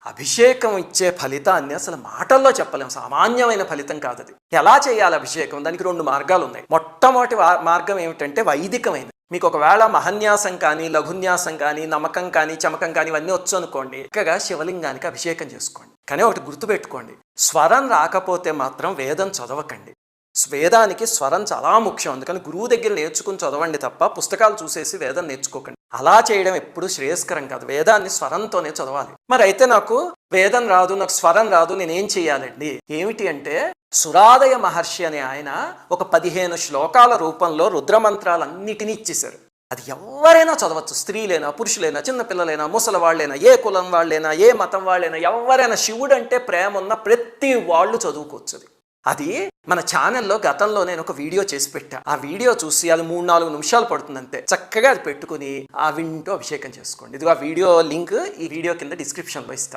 అభిషేకం ఇచ్చే ఫలితాన్ని అసలు మాటల్లో చెప్పలేం. సామాన్యమైన ఫలితం కాదది. ఎలా చేయాలి అభిషేకం? దానికి 2 మార్గాలు ఉన్నాయి. మొట్టమొదటి మార్గం ఏమిటంటే వైదికమైనది. మీకు ఒకవేళ మహన్యాసం కానీ, లఘున్యాసం కానీ, నమకం కానీ, చమకం కానీ ఇవన్నీ వచ్చు అనుకోండి, చక్కగా శివలింగానికి అభిషేకం చేసుకోండి. కానీ ఒకటి గుర్తుపెట్టుకోండి, స్వరం రాకపోతే మాత్రం వేదం చదవకండి. వేదానికి స్వరం చాలా ముఖ్యం. అందుకని గురువు దగ్గర నేర్చుకుని చదవండి తప్ప పుస్తకాలు చూసేసి వేదం నేర్చుకోకండి. అలా చేయడం ఎప్పుడు శ్రేయస్కరం కాదు. వేదాన్ని స్వరంతోనే చదవాలి. మరి అయితే నాకు వేదం రాదు, నాకు స్వరం రాదు, నేనేం చెయ్యాలండి? ఏమిటి అంటే, సురాదయ మహర్షి అనే ఆయన ఒక 15 శ్లోకాల రూపంలో రుద్రమంత్రాలన్నిటినీ ఇచ్చేశారు. అది ఎవరైనా చదవచ్చు. స్త్రీలైనా, పురుషులైనా, చిన్నపిల్లలైనా, ముసలి వాళ్ళైనా, ఏ కులం వాళ్ళైనా, ఏ మతం వాళ్ళైనా, ఎవరైనా, శివుడు అంటే ప్రేమ ఉన్న ప్రతి వాళ్ళు చదువుకోవచ్చు. అది మన ఛానల్లో గతంలో నేను ఒక వీడియో చేసి పెట్టా. ఆ వీడియో చూసి అది 3-4 నిమిషాలు పడుతుంది అంతే. చక్కగా అది పెట్టుకుని ఆ వింటూ అభిషేకం చేసుకోండి. ఇదిగో ఆ వీడియో లింక్ ఈ వీడియో కింద డిస్క్రిప్షన్లో ఇస్తా.